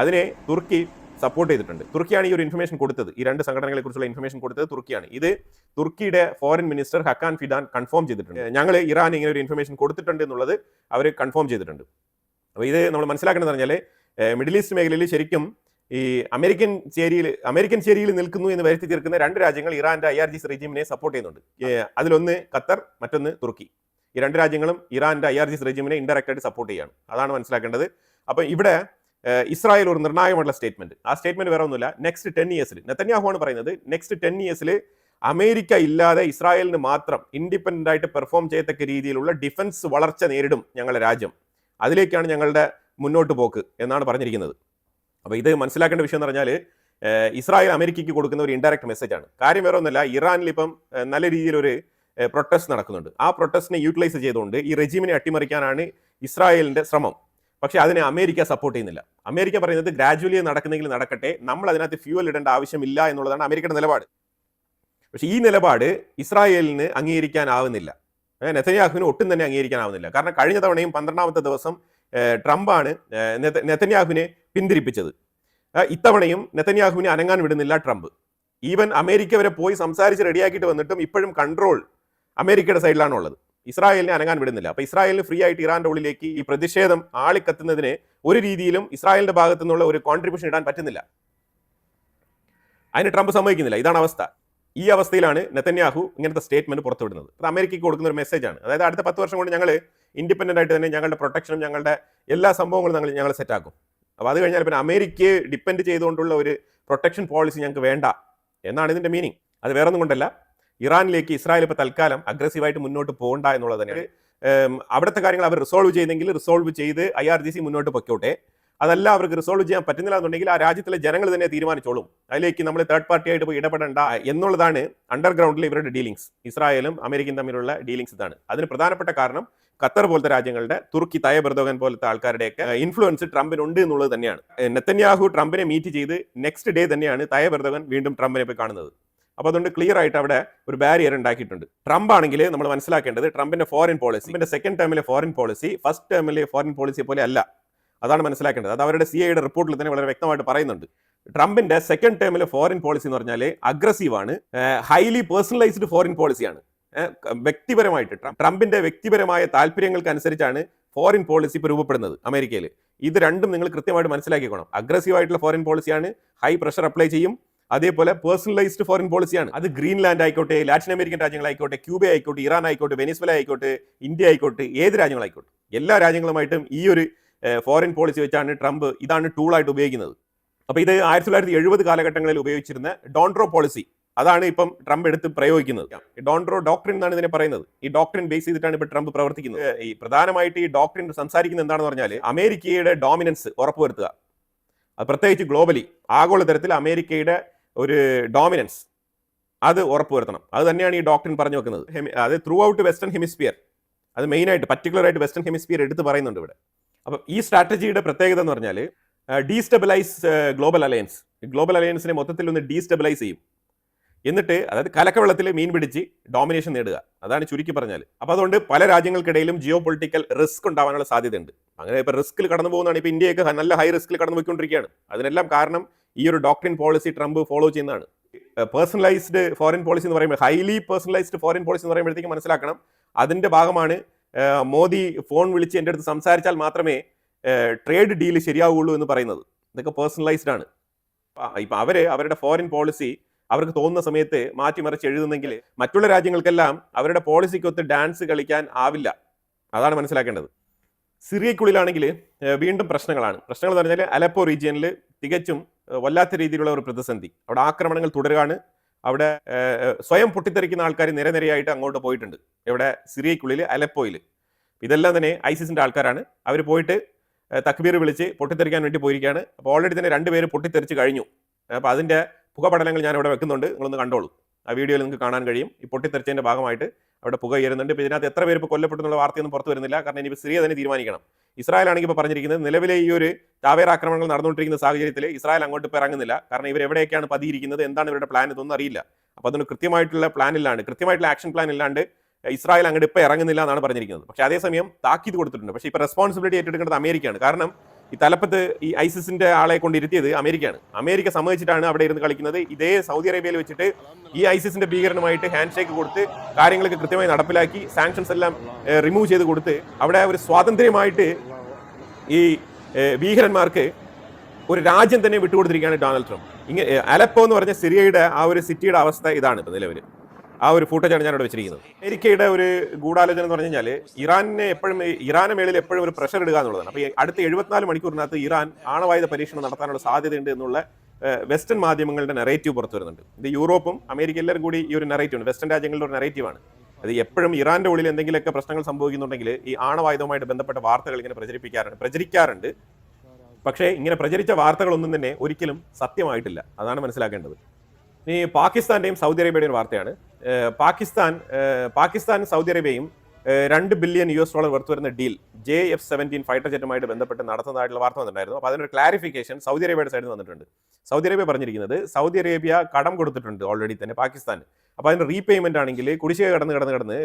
അതിനെ തുർക്കി സപ്പോർട്ട് ചെയ്തിട്ടുണ്ട്. തുർക്കിയാണ് ഈ ഒരു ഇൻഫർമേഷൻ കൊടുത്തത്, ഈ രണ്ട് സംഘടനകളെ കുറിച്ചുള്ള ഇൻഫർമേഷൻ കൊടുത്തത് തുർക്കിയാണ്. ഇത് തുർക്കിയുടെ ഫോറിൻ മിനിസ്റ്റർ ഹക്കാൻ ഫിദാൻ കൺഫേം ചെയ്തിട്ടുണ്ട്. ഞങ്ങൾ ഇറാൻ ഇങ്ങനെ ഒരു ഇൻഫർമേഷൻ കൊടുത്തിട്ടുണ്ട് എന്നുള്ളത് അവർ കൺഫേം ചെയ്തിട്ടുണ്ട്. അപ്പോൾ ഇത് നമ്മൾ മനസ്സിലാക്കേണ്ടത് പറഞ്ഞാൽ മിഡിൽ ഈസ്റ്റ് മേഖലയിൽ ശരിക്കും ഈ അമേരിക്കൻ ചേരിയിൽ നിൽക്കുന്നു എന്ന് വരുത്തി തീർക്കുന്ന രണ്ട് രാജ്യങ്ങൾ ഇറാന്റെ IRGC റെജീമിനെ സപ്പോർട്ട് ചെയ്യുന്നുണ്ട്. അതിലൊന്ന് ഖത്തർ, മറ്റൊന്ന് തുർക്കി. ഈ രണ്ട് രാജ്യങ്ങളും ഇറാന്റെ IRGC റെജീമിനെ ഇൻഡയറക്റ്റ് ആയിട്ട് സപ്പോർട്ട് ചെയ്യാണ്. അതാണ് മനസ്സിലാക്കേണ്ടത്. അപ്പം ഇവിടെ ഇസ്രായേൽ ഒരു നിർണായകമായിട്ടുള്ള സ്റ്റേറ്റ്മെന്റ്, ആ സ്റ്റേറ്റ്മെന്റ് വേറെ ഒന്നുമില്ല, നെക്സ്റ്റ് 10 ഇയേഴ്സിൽ നെതന്യാഹു ആണ് പറയുന്നത്, നെക്സ്റ്റ് 10 ഇയേഴ്സിൽ അമേരിക്ക ഇല്ലാതെ ഇസ്രായേലിന് മാത്രം ഇൻഡിപെൻഡന്റ് ആയിട്ട് പെർഫോം ചെയ്യത്തക്ക രീതിയിലുള്ള ഡിഫൻസ് വളർച്ച നേരിടും ഞങ്ങളുടെ രാജ്യം, അതിലേക്കാണ് ഞങ്ങളുടെ മുന്നോട്ട് പോക്ക് എന്നാണ് പറഞ്ഞിരിക്കുന്നത്. അപ്പോൾ ഇത് മനസ്സിലാക്കേണ്ട വിഷയം എന്ന് പറഞ്ഞാൽ ഇസ്രായേൽ അമേരിക്കയ്ക്ക് കൊടുക്കുന്ന ഒരു ഇൻഡയറക്റ്റ് മെസ്സേജാണ്. കാര്യം വേറെ ഒന്നുമില്ല, ഇറാനിൽ ഇപ്പം നല്ല രീതിയിലൊരു പ്രൊട്ടസ്റ്റ് നടക്കുന്നുണ്ട്. ആ പ്രൊട്ടസ്റ്റിനെ യൂട്ടിലൈസ് ചെയ്തുകൊണ്ട് ഈ റെജീമിനെ അട്ടിമറിക്കാനാണ് ഇസ്രായേലിന്റെ ശ്രമം. പക്ഷേ അതിനെ അമേരിക്ക സപ്പോർട്ട് ചെയ്യുന്നില്ല. അമേരിക്ക പറയുന്നത് ഗ്രാജുവലി നടക്കുന്നെങ്കിൽ നടക്കട്ടെ, നമ്മൾ അതിനകത്ത് ഫ്യൂവൽ ഇടേണ്ട ആവശ്യമില്ല എന്നുള്ളതാണ് അമേരിക്കയുടെ നിലപാട്. പക്ഷേ ഈ നിലപാട് ഇസ്രായേലിന് അംഗീകരിക്കാനാവുന്നില്ല, നെതന്യാഹുവിന് ഒട്ടും തന്നെ അംഗീകരിക്കാനാവുന്നില്ല. കാരണം കഴിഞ്ഞ തവണയും 12ാമത്തെ ദിവസം ട്രംപാണ് നെതന്യാഹുവിനെ പിന്തിരിപ്പിച്ചത്. ഇത്തവണയും നെതന്യാഹുവിനെ അനങ്ങാൻ വിടുന്നില്ല ട്രംപ്. ഈവൻ അമേരിക്ക വരെ പോയി സംസാരിച്ച് റെഡിയാക്കിയിട്ട് വന്നിട്ടും ഇപ്പോഴും കൺട്രോൾ അമേരിക്കയുടെ സൈഡിലാണുള്ളത്, ഇസ്രായേലിനെ അനങ്ങാൻ വിടുന്നില്ല. അപ്പോൾ ഇസ്രായേലിന് ഫ്രീ ആയിട്ട് ഇറാന്റെ ഉള്ളിലേക്ക് ഈ പ്രതിഷേധം ആളിക്കത്തുന്നതിന് ഒരു രീതിയിലും ഇസ്രായേലിന്റെ ഭാഗത്തു നിന്നുള്ള ഒരു കോൺട്രിബ്യൂഷൻ ഇടാൻ പറ്റുന്നില്ല. അതിന് ട്രംപ് സമ്മതിക്കുന്നില്ല. ഇതാണ് അവസ്ഥ. ഈ അവസ്ഥയിലാണ് നെതന്യാഹു ഇങ്ങനത്തെ സ്റ്റേറ്റ്മെന്റ് പുറത്തുവിടുന്നത്. അത് അമേരിക്കയ്ക്ക് കൊടുക്കുന്ന ഒരു മെസ്സേജാണ്. അതായത് അടുത്ത 10 വർഷം കൊണ്ട് ഞങ്ങൾ ഇൻഡിപെൻഡന്റ് ആയിട്ട് തന്നെ ഞങ്ങളുടെ പ്രൊട്ടക്ഷനും ഞങ്ങളുടെ എല്ലാ സംഭവങ്ങളും ഞങ്ങൾ സെറ്റാക്കും. അപ്പോൾ അത് കഴിഞ്ഞാൽ പിന്നെ അമേരിക്കയെ ഡിപ്പെൻഡ് ചെയ്തുകൊണ്ടുള്ള ഒരു പ്രൊട്ടക്ഷൻ പോളിസി ഞങ്ങൾക്ക് വേണ്ട എന്നാണ് ഇതിന്റെ മീനിങ്. അത് വേറെ ഒന്നും കൊണ്ടല്ല, ഇറാനിലേക്ക് ഇസ്രായേൽ ഇപ്പോൾ തൽക്കാലം അഗ്രസീവായിട്ട് മുന്നോട്ട് പോകണ്ട എന്നുള്ളത് തന്നെയാണ്. അവിടുത്തെ കാര്യങ്ങൾ അവർ റിസോൾവ് ചെയ്തെങ്കിൽ റിസോൾവ് ചെയ്ത് IRGC മുന്നോട്ട് പൊയ്ക്കോട്ടെ. അതല്ല അവർക്ക് റിസോൾവ് ചെയ്യാൻ പറ്റുന്നില്ല എന്നുണ്ടെങ്കിൽ ആ രാജ്യത്തിലെ ജനങ്ങൾ തന്നെ തീരുമാനിച്ചോളും. അതിലേക്ക് നമ്മൾ തേർഡ് പാർട്ടി ആയിട്ട് പോയി ഇടപെടേണ്ട എന്നുള്ളതാണ് അണ്ടർഗ്രൗണ്ടിൽ ഇവരുടെ ഡീലിങ്സ്. ഇസ്രായേലും അമേരിക്കയും തമ്മിലുള്ള ഡീലിങ്സ് ഇതാണ്. അതിന് പ്രധാനപ്പെട്ട കാരണം ഖത്തർ പോലത്തെ രാജ്യങ്ങളുടെ, തുർക്കി, തയ്യബ് എർദോഗൻ പോലത്തെ ആൾക്കാരുടെയൊക്കെ ഇൻഫ്ലുവൻസ് ട്രംപിനുണ്ട് എന്നുള്ളത് തന്നെയാണ്. നെതന്യാഹു ട്രംപിനെ മീറ്റ് ചെയ്ത് നെക്സ്റ്റ് ഡേ തന്നെയാണ് തയ്യബ് എർദോഗൻ വീണ്ടും ട്രംപിനെ പോയി കാണുന്നത്. അപ്പോൾ അതുകൊണ്ട് ക്ലിയർ ആയിട്ട് അവിടെ ഒരു ബാരിയർ ഉണ്ടാക്കിയിട്ടുണ്ട്. ട്രംപ് ആണെങ്കിൽ നമ്മൾ മനസ്സിലാക്കേണ്ടത് ട്രംപിന്റെ ഫോറിൻ പോളിസി, സെക്കൻഡ് ടേമിലെ ഫോറിൻ പോളിസി ഫസ്റ്റ് ടേമിലെ ഫോറിൻ പോളിസിയെ പോലെ അല്ല. അതാണ് മനസ്സിലാക്കേണ്ടത്. അത് അവരുടെ CIA റിപ്പോർട്ടിൽ തന്നെ വളരെ വ്യക്തമായിട്ട് പറയുന്നുണ്ട്. ട്രംപിന്റെ സെക്കൻഡ് ടേമിലെ ഫോറിൻ പോളിസി എന്ന് പറഞ്ഞാൽ അഗ്രസീവാണ്, ഹൈലി പേഴ്സണലൈസ്ഡ് ഫോറിൻ പോളിസിയാണ്. വ്യക്തിപരമായിട്ട് ട്രംപിന്റെ വ്യക്തിപരമായ താല്പര്യങ്ങൾക്ക് അനുസരിച്ചാണ് ഫോറിൻ പോളിസി ഇപ്പോൾ രൂപപ്പെടുന്നത് അമേരിക്കയിൽ. ഇത് രണ്ടും നിങ്ങൾ കൃത്യമായിട്ട് മനസ്സിലാക്കിക്കോണം. അഗ്രസീവായിട്ടുള്ള ഫോറിൻ പോളിസിയാണ്, ഹൈ പ്രഷർ അപ്ലൈ ചെയ്യും. അതേപോലെ പേഴ്സണലൈസ്ഡ് ഫോറിൻ പോളിസിയാണ്. അത് ഗ്രീൻലാൻഡ് ആയിക്കോട്ടെ, ലാറ്റിൻ അമേരിക്കൻ രാജ്യങ്ങളായിക്കോട്ടെ, ക്യൂബ ആയിക്കോട്ടെ, ഇറാൻ ആയിക്കോട്ടെ, വെനസ്വേല ആയിക്കോട്ടെ, ഇന്ത്യ ആയിക്കോട്ടെ, ഏത് രാജ്യങ്ങളായിക്കോട്ടെ, എല്ലാ രാജ്യങ്ങളുമായിട്ടും ഈ ഒരു ഫോറിൻ പോളിസി വെച്ചാണ് ട്രംപ് ഇതാണ് ടൂളായിട്ട് ഉപയോഗിക്കുന്നത്. അപ്പോൾ ഇത് 1970 കാലഘട്ടങ്ങളിൽ ഉപയോഗിച്ചിരുന്ന ഡോൺട്രോ പോളിസി, അതാണ് ഇപ്പം ട്രംപ് എടുത്ത് പ്രയോഗിക്കുന്നത്. ഡോൺറോ ഡോക്ട്രിൻ എന്നാണ് ഇതിനെ പറയുന്നത്. ഈ ഡോക്ട്രിൻ ബേസ് ചെയ്തിട്ടാണ് ഇപ്പോൾ ട്രംപ് പ്രവർത്തിക്കുന്നത്. ഈ പ്രധാനമായിട്ട് ഈ ഡോക്ട്രിൻ സംസാരിക്കുന്നത് എന്താണെന്ന് പറഞ്ഞാൽ അമേരിക്കയുടെ ഡോമിനൻസ് ഉറപ്പുവരുത്തുക. അത് പ്രത്യേകിച്ച് ഗ്ലോബലി ആഗോളതലത്തിൽ അമേരിക്കയുടെ ഒരു ഡോമിനൻസ് അത് ഉറപ്പുവരുത്തണം. അത് തന്നെയാണ് ഈ ഡോക്ട്രിൻ പറഞ്ഞു വെക്കുന്നത്. അത് ത്രൂ ഔട്ട് വെസ്റ്റേൺ ഹെമിസ്ഫിയർ, അത് മെയിനായിട്ട് പർട്ടിക്കുലറായിട്ട് വെസ്റ്റേൺ ഹെമിസ്ഫിയർ എടുത്ത് പറയുന്നുണ്ട് ഇവിടെ. അപ്പം ഈ സ്ട്രാറ്റജിയുടെ പ്രത്യേകത എന്ന് പറഞ്ഞാൽ ഡീസ്റ്റെബിലൈസ് ഗ്ലോബൽ അലയൻസ്. ഗ്ലോബൽ അലയൻസിനെ മൊത്തത്തിൽ ഒന്ന് ഡീസ്റ്റെബിലൈസ് ചെയ്യും. എന്നിട്ട് അതായത് കലക്കവെള്ളത്തിൽ മീൻ പിടിച്ച് ഡോമിനേഷൻ നേടുക, അതാണ് ചുരുക്കി പറഞ്ഞാൽ. അപ്പോൾ അതുകൊണ്ട് പല രാജ്യങ്ങൾക്കിടയിലും ജിയോ പൊളിറ്റിക്കൽ റിസ്ക് ഉണ്ടാവാനുള്ള സാധ്യതയുണ്ട്. അങ്ങനെ ഇപ്പോൾ റിസ്കിൽ കടന്നു പോകുന്നതാണ്. ഇപ്പോൾ ഇന്ത്യയൊക്കെ നല്ല ഹൈ റിസ്കിൽ കടന്നു പോയിക്കൊണ്ടിരിക്കുകയാണ്. അതിനെല്ലാം കാരണം ഈ ഒരു ഡോക്ട്രിൻ പോളിസി ട്രംപ് ഫോളോ ചെയ്യുന്നതാണ്. പേഴ്സണലൈസ്ഡ് ഫോറിൻ പോളിസി എന്ന് പറയുമ്പോൾ, ഹൈലി പേഴ്സണലൈസ്ഡ് ഫോറിൻ പോളിസി എന്ന് പറയുമ്പോഴത്തേക്ക് മനസ്സിലാക്കണം അതിൻ്റെ ഭാഗമാണ് മോദി ഫോൺ വിളിച്ച് എൻ്റെ അടുത്ത് സംസാരിച്ചാൽ മാത്രമേ ട്രേഡ് ഡീൽ ശരിയാവുള്ളൂ എന്ന് പറയുന്നത്. ഇതൊക്കെ പേഴ്സണലൈസ്ഡ് ആണ്. ഇപ്പം അവരുടെ ഫോറിൻ പോളിസി അവർക്ക് തോന്നുന്ന സമയത്ത് മാറ്റിമറിച്ച് എഴുതുന്നെങ്കിൽ മറ്റുള്ള രാജ്യങ്ങൾക്കെല്ലാം അവരുടെ പോളിസിക്കൊത്ത് ഡാൻസ് കളിക്കാൻ ആവില്ല. അതാണ് മനസ്സിലാക്കേണ്ടത്. സിറിയക്കുള്ളിലാണെങ്കിൽ വീണ്ടും പ്രശ്നങ്ങളാണ്. പ്രശ്നങ്ങൾ എന്ന് പറഞ്ഞാൽ അലപ്പോ റീജിയനിൽ തികച്ചും വല്ലാത്ത രീതിയിലുള്ള ഒരു പ്രതിസന്ധി. അവിടെ ആക്രമണങ്ങൾ തുടരുകയാണ്. അവിടെ സ്വയം പൊട്ടിത്തെറിക്കുന്ന ആൾക്കാർ നിരനിരയായിട്ട് അങ്ങോട്ട് പോയിട്ടുണ്ട്. ഇവിടെ സിറിയക്കുള്ളിൽ അലപ്പോയിൽ. ഇതെല്ലാം തന്നെ ഐസിസിന്റെ ആൾക്കാരാണ്. അവർ പോയിട്ട് തക്ബീർ വിളിച്ച് പൊട്ടിത്തെറിക്കാൻ വേണ്ടി പോയിരിക്കുകയാണ്. അപ്പോൾ ഓൾറെഡി തന്നെ 2 പേര് പൊട്ടിത്തെറിച്ച് കഴിഞ്ഞു. അപ്പോൾ അതിൻ്റെ പുകപടലങ്ങൾ ഞാൻ ഇവിടെ വെക്കുന്നുണ്ട്, നിങ്ങളൊന്ന് കണ്ടോളൂ. ആ വീഡിയോയിൽ നിങ്ങൾക്ക് കാണാൻ കഴിയും. ഈ പൊട്ടിത്തെറിച്ചതിൻ്റെ ഭാഗമായിട്ട് അവിടെ പുക ഉയരുന്നുണ്ട്. ഇപ്പോൾ ഇതിനകത്ത് എത്ര പേര് ഇപ്പോൾ കൊല്ലപ്പെട്ടെന്നുള്ള വാർത്തയൊന്നും പുറത്തു വരുന്നില്ല. കാരണം ഇനി സിറിയ തന്നെ തീരുമാനിക്കണം. ഇസ്രായേൽ ആണെങ്കിൽ ഇപ്പോൾ പറഞ്ഞിരിക്കുന്നത് നിലവിലെ ഈ ഒരു താവേർ ആക്രമണങ്ങൾ നടന്നുകൊണ്ടിരിക്കുന്ന സാഹചര്യത്തിൽ ഇസ്രായേൽ അങ്ങോട്ട് ഇപ്പോൾ ഇറങ്ങുന്നില്ല. കാരണം ഇവർ എവിടെയൊക്കെയാണ് പതിയിരിക്കുന്നത്, എന്താണ് ഇവരുടെ പ്ലാൻ, ഇതൊന്നും അറിയില്ല. അപ്പോൾ അതിന് കൃത്യമായിട്ടുള്ള പ്ലാൻ ഇല്ലാണ്ട്, കൃത്യമായിട്ടുള്ള ആക്ഷൻ പ്ലാൻ ഇല്ലാണ്ട് ഇസ്രായേൽ അങ്ങോട്ട് ഇപ്പോൾ ഇറങ്ങുന്നില്ല എന്നാണ് പറഞ്ഞിരിക്കുന്നത്. പക്ഷേ അതേസമയം താക്കീത് കൊടുത്തിട്ടുണ്ട്. പക്ഷേ ഇപ്പോൾ റെസ്പോൺസിബിലിറ്റി ഏറ്റെടുക്കേണ്ടത് അമേരിക്കയാണ്. കാരണം ഈ തലപ്പത്ത് ഈ ഐസിസിന്റെ ആളെ കൊണ്ടിരുത്തിയത് അമേരിക്കയാണ്. അമേരിക്ക സമ്മതിച്ചിട്ടാണ് അവിടെ ഇരുന്ന് കളിക്കുന്നത്. ഇതേ സൗദി അറേബ്യയിൽ വെച്ചിട്ട് ഈ ഐസിസിന്റെ ഭീകരനുമായിട്ട് ഹാൻഡ് ഷേക്ക് കൊടുത്ത് കാര്യങ്ങളൊക്കെ കൃത്യമായി നടപ്പിലാക്കി സാങ്ഷൻസ് എല്ലാം റിമൂവ് ചെയ്ത് കൊടുത്ത് അവിടെ ഒരു സ്വാതന്ത്ര്യമായിട്ട് ഈ ഭീകരന്മാർക്ക് ഒരു രാജ്യം തന്നെ വിട്ടുകൊടുത്തിരിക്കുകയാണ് ഡൊണാൾഡ് ട്രംപ്. ഇങ്ങനെ അലപ്പോ എന്ന് പറഞ്ഞ സിറിയയുടെ ആ ഒരു സിറ്റിയുടെ അവസ്ഥ ഇതാണ് ഇപ്പോൾ നിലവിൽ. ആ ഒരു ഫൂട്ടേജാണ് ഞാൻ ഇവിടെ വെച്ചിരിക്കുന്നത്. അമേരിക്കയുടെ ഒരു ഗൂഢാലോചന എന്ന് പറഞ്ഞു കഴിഞ്ഞാൽ ഇറാന് മേളിൽ എപ്പോഴും ഒരു പ്രഷർ ഇടുക എന്നുള്ളതാണ്. അപ്പോൾ ഈ അടുത്ത 74 മണിക്കൂറിനകത്ത് ഇറാൻ ആണവായുധ പരീക്ഷണം നടത്താനുള്ള സാധ്യതയുണ്ട് എന്നുള്ള വെസ്റ്റേൺ മാധ്യമങ്ങളുടെ നെറേറ്റീവ് പുറത്തു വരുന്നുണ്ട്. ഇത് യൂറോപ്പും അമേരിക്ക എല്ലാവരും കൂടി ഈ ഒരു നെറേറ്റീവ് ഉണ്ട്. വെസ്റ്റേൺ രാജ്യങ്ങളുടെ ഒരു നെറേറ്റീവാണ്. അത് എപ്പോഴും ഇറാന്റെ ഉള്ളിൽ എന്തെങ്കിലുമൊക്കെ പ്രശ്നങ്ങൾ സംഭവിക്കുന്നുണ്ടെങ്കിൽ ഈ ആണവായുധവുമായിട്ട് ബന്ധപ്പെട്ട വാർത്തകൾ ഇങ്ങനെ പ്രചരിക്കാറുണ്ട്. പക്ഷേ ഇങ്ങനെ പ്രചരിച്ച വാർത്തകളൊന്നും തന്നെ ഒരിക്കലും സത്യമായിട്ടില്ല. അതാണ് മനസ്സിലാക്കേണ്ടത്. ഈ പാകിസ്ഥാന്റെയും സൗദി അറേബ്യയുടെയും വാർത്തയാണ്. പാകിസ്ഥാൻ സൗദി അറേബ്യയും $2 ബില്യൺ വർത്ത് വരുന്ന ഡീൽ JF-17 ഫൈറ്റർ ജെറ്റുമായിട്ട് ബന്ധപ്പെട്ട് നടത്തുന്നതായിട്ടുള്ള വാർത്ത വന്നിട്ടുണ്ടായിരുന്നു. അപ്പോൾ അതിനൊരു ക്ലാരിഫിക്കേഷൻ സൗദി അറേബ്യയുടെ സൈഡിൽ വന്നിട്ടുണ്ട്. സൗദി അറേബ്യ പറഞ്ഞിരിക്കുന്നത് സൗദി അറേബ്യ കടം കൊടുത്തിട്ടുണ്ട് ഓൾറെഡി തന്നെ പാകിസ്ഥാന്. അപ്പോൾ അതിന്റെ റീപേയ്മെന്റ് ആണെങ്കിൽ കുടിശ്ശിക കടന്ന്